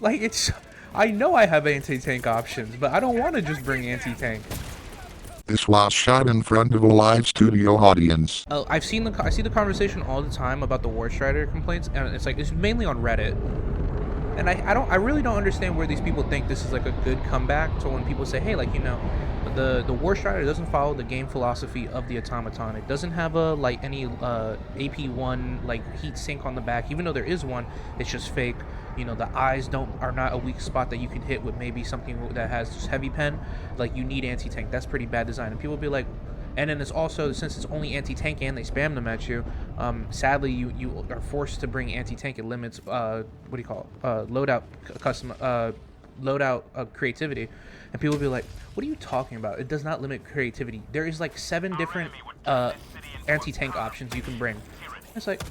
Like, it's... I know I have anti-tank options, but I don't want to just bring anti-tank. This was shot in front of a live studio audience. I see the conversation all the time about the Warstrider complaints, and it's mainly on Reddit. And I really don't understand where these people think this is like a good comeback to when people say, hey, like, you know, the Warstrider doesn't follow the game philosophy of the Automaton. It doesn't have a like any AP1 like heat sink on the back, even though there is one. It's just fake. You know, the eyes are not a weak spot that you can hit with maybe something that has just heavy pen. Like, you need anti-tank. That's pretty bad design. And people be like, and then it's also, since it's only anti-tank and they spam them at you, sadly you are forced to bring anti-tank. It limits what do you call it? Loadout creativity. And people will be like, what are you talking about? It does not limit creativity. There is like 7 different anti-tank options you can bring. It's like,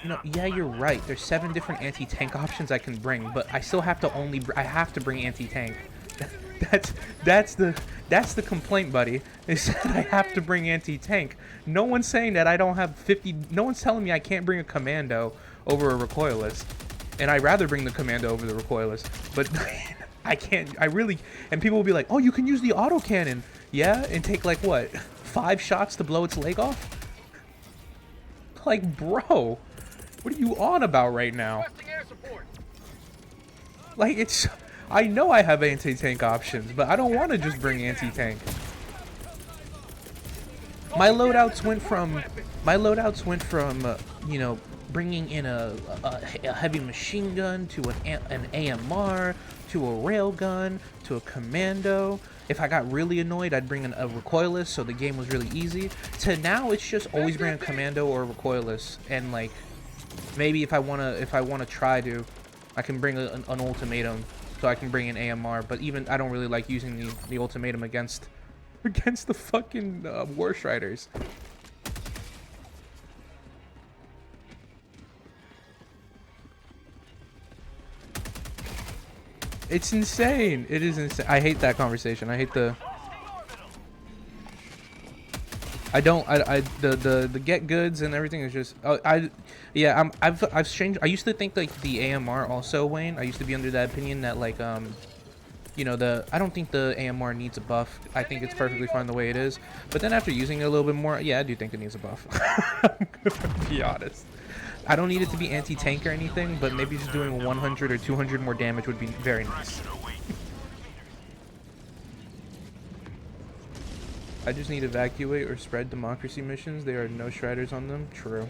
no, yeah, you're right. There's 7 different anti-tank options I can bring, but I still have to I have to bring anti-tank. That's the complaint, buddy. They said I have to bring anti-tank. No one's saying that I don't have 50. No one's telling me I can't bring a commando over a recoilless, and I'd rather bring the commando over the recoilless. But I can't. I really. And people will be like, "Oh, you can use the autocannon." Yeah, and take like what, 5 shots to blow its leg off? Like, bro, what are you on about right now? Like, it's... I know I have anti-tank options, but I don't want to just bring anti-tank. My loadouts went from you know, bringing in a heavy machine gun to an AMR to a railgun to a commando. If I got really annoyed, I'd bring in a recoilless, so the game was really easy. To now, it's just always bring a commando or a recoilless, and like maybe if I wanna try to, I can bring an ultimatum, so I can bring an AMR. But even I don't really like using the ultimatum against the fucking Warstriders. It's insane. It is insane. I hate that conversation. I hate the... the get goods and everything is just... yeah, I've changed. I used to think like the AMR also, Wayne. I used to be under that opinion that like you know, I don't think the AMR needs a buff. I think it's perfectly fine the way it is. But then after using it a little bit more, yeah, I do think it needs a buff. I'm gonna be honest. I don't need it to be anti-tank or anything, but maybe just doing 100 or 200 more damage would be very nice. I just need evacuate or spread democracy missions. There are no Striders on them. True.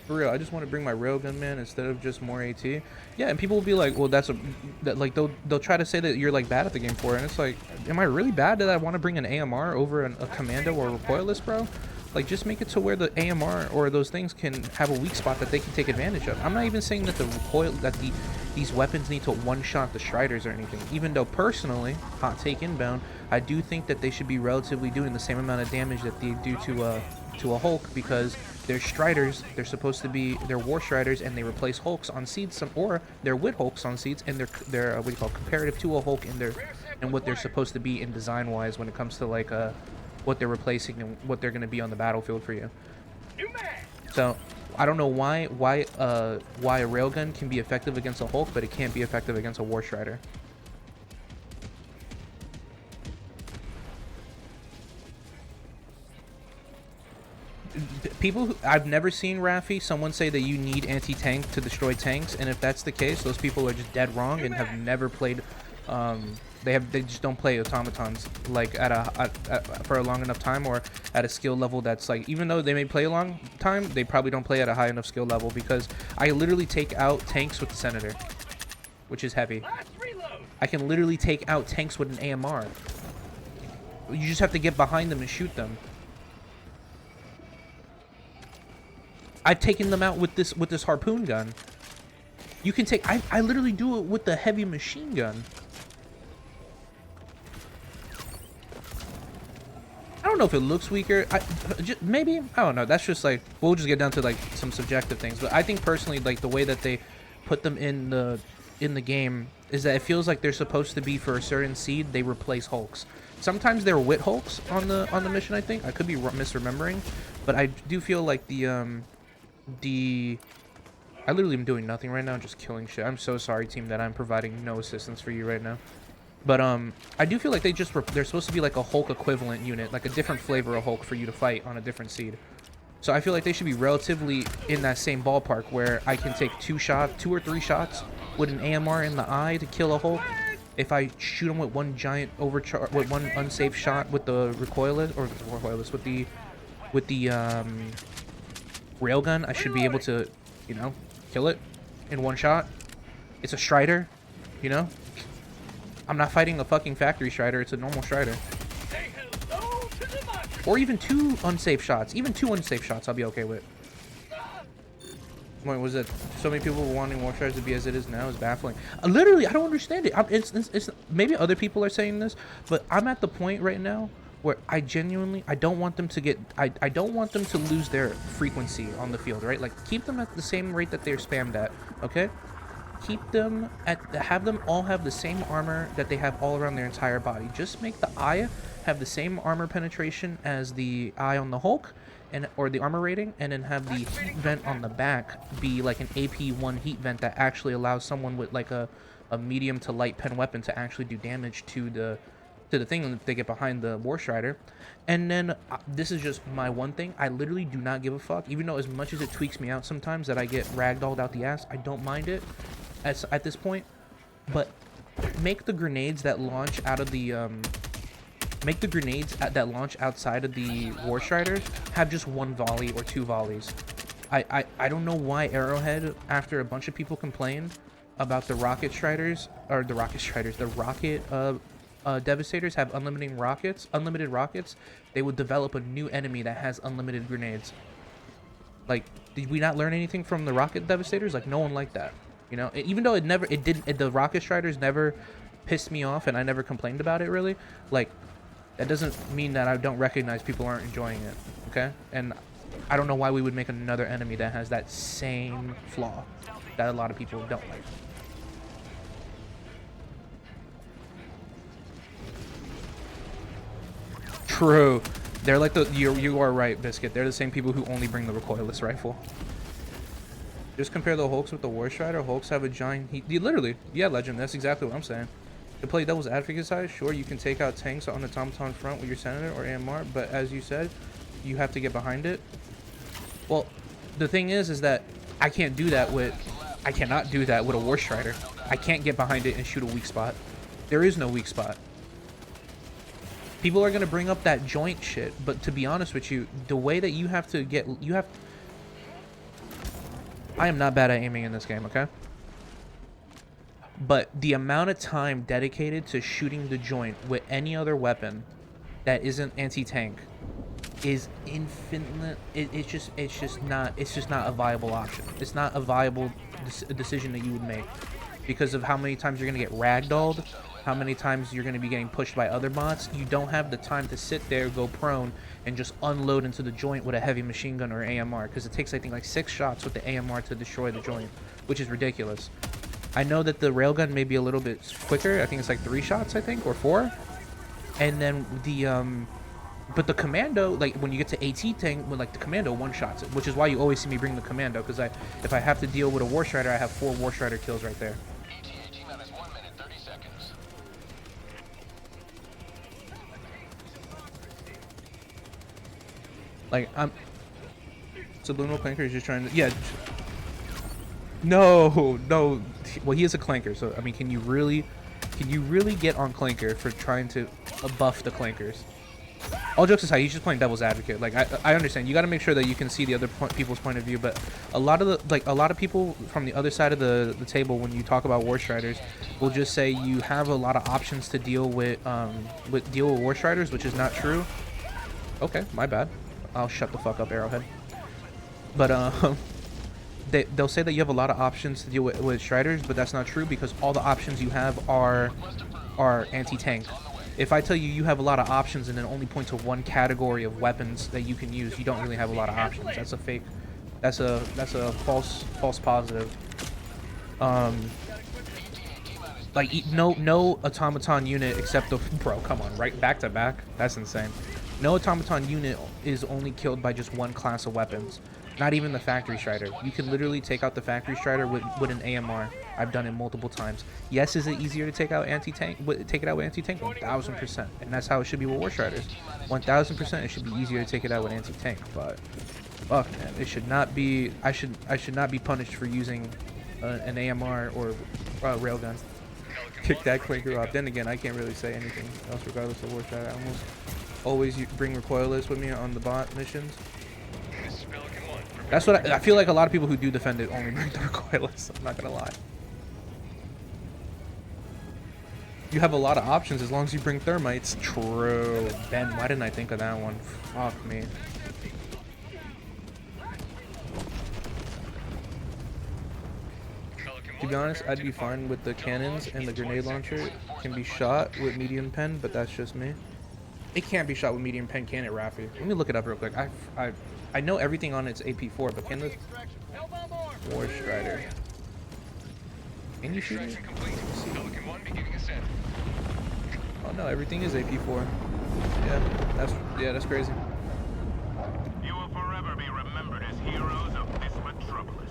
For real, I just want to bring my railgun, man, instead of just more AT. Yeah, and people will be like, well, like they'll try to say that you're like bad at the game for it, and it's like, am I really bad that I want to bring an AMR over a commando or a recoilless, bro? Like, just make it to where the AMR or those things can have a weak spot that they can take advantage of. I'm not even saying that these weapons need to one-shot the Striders or anything. Even though personally, hot take inbound, I do think that they should be relatively doing the same amount of damage that they do to a Hulk, because they're Striders. They're supposed to be Warstriders, and they replace Hulks on seeds, or they're with Hulks on seeds, and they're what do you call, comparative to a Hulk in what they're supposed to be in design-wise when it comes to like what they're replacing and what they're going to be on the battlefield for you. So I don't know why a railgun can be effective against a Hulk, but it can't be effective against a Warstrider. People, I've never seen, Raffi, someone say that you need anti-tank to destroy tanks, and if that's the case, those people are just dead wrong and have never played. They just don't play automatons like for a long enough time, or at a skill level that's like, even though they may play a long time, they probably don't play at a high enough skill level, because I literally take out tanks with the Senator, which is heavy. I can literally take out tanks with an AMR. You just have to get behind them and shoot them. I've taken them out with this harpoon gun. You can take... I literally do it with the heavy machine gun. I don't know if it looks weaker. Maybe. I don't know. That's just like... We'll just get down to like some subjective things. But I think personally, like the way that they put them in the game is that it feels like they're supposed to be for a certain seed. They replace Hulks. Sometimes they're with Hulks on the mission, I think. I could be misremembering. But I do feel like the I literally am doing nothing right now, just killing shit. I'm so sorry, team, that I'm providing no assistance for you right now. But I do feel like they're supposed to be like a Hulk equivalent unit, like a different flavor of Hulk for you to fight on a different seed. So I feel like they should be relatively in that same ballpark where I can take 2 or 3 shots with an AMR in the eye to kill a Hulk. If I shoot him with one giant with one unsafe shot with the with the railgun, I should be able to, you know, kill it in one shot. It's a Strider, you know? I'm not fighting a fucking factory Strider, it's a normal Strider. Or even 2 unsafe shots. Even 2 unsafe shots I'll be okay with. Wait, was it so many people wanting Warstriders to be as it is now is baffling? Literally, I don't understand it. It's maybe other people are saying this, but I'm at the point right now where I don't want them to get, I don't want them to lose their frequency on the field, right? Like, keep them at the same rate that they're spammed at, okay? Keep them at, have them all have the same armor that they have all around their entire body. Just make the eye have the same armor penetration as the eye on the Hulk, or the armor rating, and then have the heat vent on the back be like an AP1 heat vent that actually allows someone with like a medium to light pen weapon to actually do damage to the thing if they get behind the Warstrider. And then this is just my one thing. I literally do not give a fuck, even though as much as it tweaks me out sometimes that I get ragdolled out the ass, I don't mind it at this point. But make the grenades that launch out of the that launch outside of the Warstriders have just 1 volley or 2 volleys. I don't know why Arrowhead, after a bunch of people complained about the rocket Striders, or the rocket Devastators have unlimited rockets, they would develop a new enemy that has unlimited grenades. Like, did we not learn anything from the rocket Devastators? Like, no one liked that, you know? Even though the rocket Striders never pissed me off and I never complained about it really, like, that doesn't mean that I don't recognize people aren't enjoying it, okay? And I don't know why we would make another enemy that has that same flaw that a lot of people don't like. True. They're like you are right, Biscuit. They're the same people who only bring the recoilless rifle. Just compare the Hulks with the Warstrider. Hulks have a giant heat. Literally, yeah, Legend. That's exactly what I'm saying. To play devil's advocate side, sure, you can take out tanks on the Automaton front with your Senator or AMR, but as you said, you have to get behind it. Well, the thing is that I cannot do that with a Warstrider. I can't get behind it and shoot a weak spot. There is no weak spot. People are gonna bring up that joint shit, but to be honest with you, the way that you have to get, I am not bad at aiming in this game, okay? But the amount of time dedicated to shooting the joint with any other weapon that isn't anti-tank is infinite. It's just not a viable option. It's not a viable decision that you would make because of how many times you're gonna get ragdolled, how many times you're gonna be getting pushed by other bots. You don't have the time to sit there, go prone, and just unload into the joint with a heavy machine gun or AMR, because it takes, I think, like 6 shots with the AMR to destroy the joint, which is ridiculous. I know that the railgun may be a little bit quicker. I think it's like 3 shots, I think, or 4. And then but the commando, like when you get to AT tank, when like the commando one-shots it, which is why you always see me bring the commando, because if I have to deal with a Warstrider, I have 4 Warstrider kills right there. Like, Subliminal Clanker is just trying to, yeah. No. Well, he is a Clanker, so I mean, can you really get on Clanker for trying to buff the Clankers? All jokes aside, he's just playing devil's advocate. Like, I understand. You got to make sure that you can see the other people's point of view, but a lot of people from the other side of the table, when you talk about Warstriders, will just say you have a lot of options to deal with Warstriders, which is not true. Okay, my bad. I'll shut the fuck up, Arrowhead. But they'll say that you have a lot of options to deal with Striders, but that's not true, because all the options you have are anti-tank. If I tell you you have a lot of options and then only point to one category of weapons that you can use, you don't really have a lot of options. That's a fake. That's a false positive. Like, no automaton unit except the bro. Come on, right back to back. That's insane. No automaton unit is only killed by just one class of weapons. Not even the factory strider. You can literally take out the factory strider with an AMR. I've done it multiple times. Yes, is it easier to take out anti-tank? Take it out with anti-tank? 1000%. And that's how it should be with Warstriders. 1000% it should be easier to take it out with anti-tank. But fuck, man, it should not be. I should not be punished for using an AMR or railgun. Kick that clinker off. Then again, I can't really say anything else regardless of Warstrider. I almost always bring recoilless with me on the bot missions. That's what I feel like. A lot of people who do defend it only bring the recoilless. I'm not gonna lie. You have a lot of options as long as you bring thermites. True. Ben, why didn't I think of that one? Fuck me. To be honest, I'd be fine with the cannons, and the grenade launcher can be shot with medium pen, but that's just me. It can't be shot with medium pen, can it, Rafi? Let me look it up real quick. I know everything on its AP4, but can the Warstrider? Can you shoot it? Oh no, everything is AP4. Yeah, that's crazy. You will forever be remembered as heroes of this metropolis.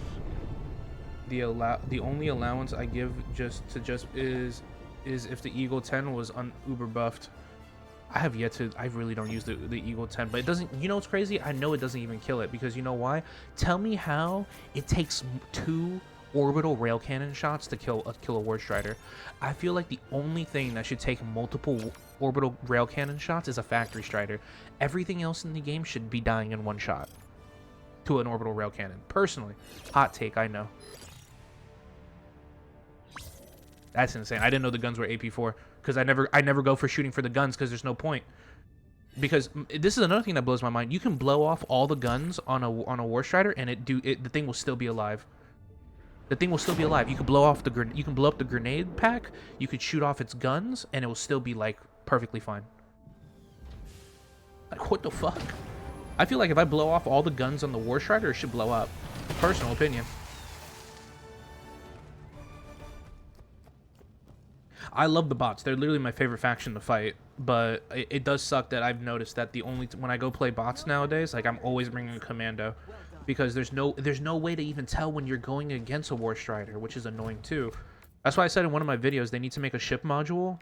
The only allowance I give is if the Eagle 10 was uber buffed. I really don't use the Eagle 10, but it doesn't, you know what's crazy? I know it doesn't even kill it, because you know why? Tell me how it takes 2 orbital rail cannon shots to kill a Warstrider. I feel like the only thing that should take multiple orbital rail cannon shots is a factory strider. Everything else in the game should be dying in 1 shot to an orbital rail cannon. Personally, hot take, I know. That's insane. I didn't know the guns were AP4, because I never go for shooting for the guns, because there's no point. Because this is another thing that blows my mind. You can blow off all the guns on a Warstrider, and the thing will still be alive. The thing will still be alive. You can blow up the grenade pack. You could shoot off its guns, and it will still be like perfectly fine. Like, what the fuck? I feel like if I blow off all the guns on the Warstrider, it should blow up. Personal opinion. I love the bots. They're literally my favorite faction to fight. But it does suck that I've noticed that when I go play bots nowadays, like, I'm always bringing a commando, because there's no way to even tell when you're going against a Warstrider, which is annoying too. That's why I said in one of my videos they need to make a ship module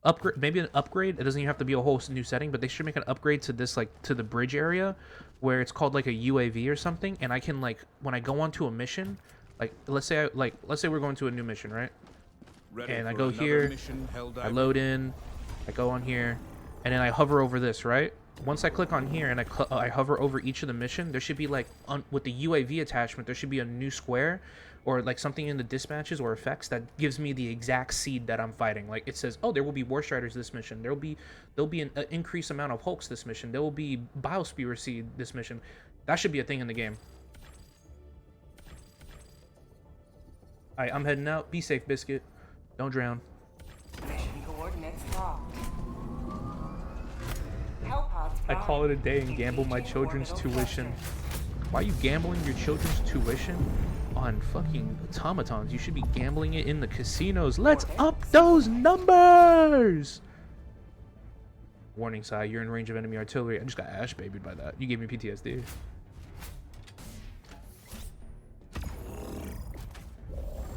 upgrade, maybe an upgrade. It doesn't even have to be a whole new setting, but they should make an upgrade to this, like, to the bridge area, where it's called like a UAV or something, and I can, like, when I go onto a mission, like, let's say we're going to a new mission, right? And I go here, I load in, I go on here, and then I hover over this, right? Once I click on here and I hover over each of the mission, there should be, like, with the UAV attachment, there should be a new square, or like something in the dispatches or effects that gives me the exact seed that I'm fighting. Like, it says, oh, there will be Warstriders this mission. There'll be an increased amount of Hulks this mission. There will be Biospewer seed this mission. That should be a thing in the game. Alright, I'm heading out. Be safe, Biscuit. Don't drown. Mission coordinates locked. I call it a day and gamble my children's tuition. Why are you gambling your children's tuition on fucking automatons? You should be gambling it in the casinos. Let's up those numbers! Warning, Sai, you're in range of enemy artillery. I just got ash babied by that. You gave me PTSD.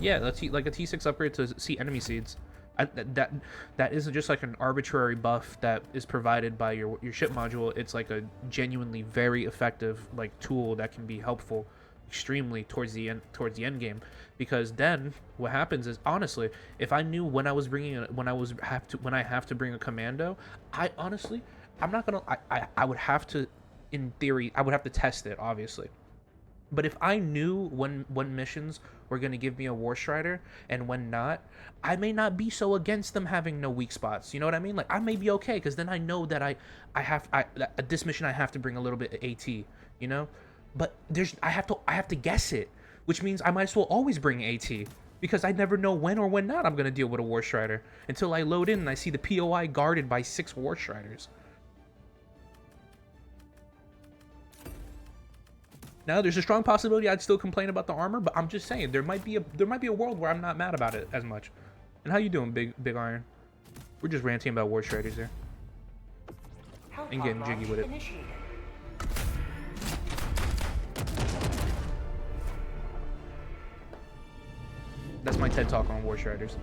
Yeah, let's see, like a T6 upgrade to see enemy seeds. That isn't just like an arbitrary buff that is provided by your ship module. It's like a genuinely very effective, like, tool that can be helpful extremely towards the end game. Because then what happens is, honestly, if I knew when I have to bring a commando, I would have to, in theory, I would have to test it, obviously. But if I knew when missions were going to give me a Warstrider and when not, I may not be so against them having no weak spots. You know what I mean? Like, I may be okay, because then I know that this mission I have to bring a little bit of AT, you know? But I have to guess it, which means I might as well always bring AT, because I never know when or when not I'm going to deal with a Warstrider until I load in and I see the POI guarded by 6 Warstriders. Now, there's a strong possibility I'd still complain about the armor, but I'm just saying there might be a world where I'm not mad about it as much. And how you doing, Big Iron? We're just ranting about Warstriders here and getting jiggy with it. That's my TED talk on Warstriders.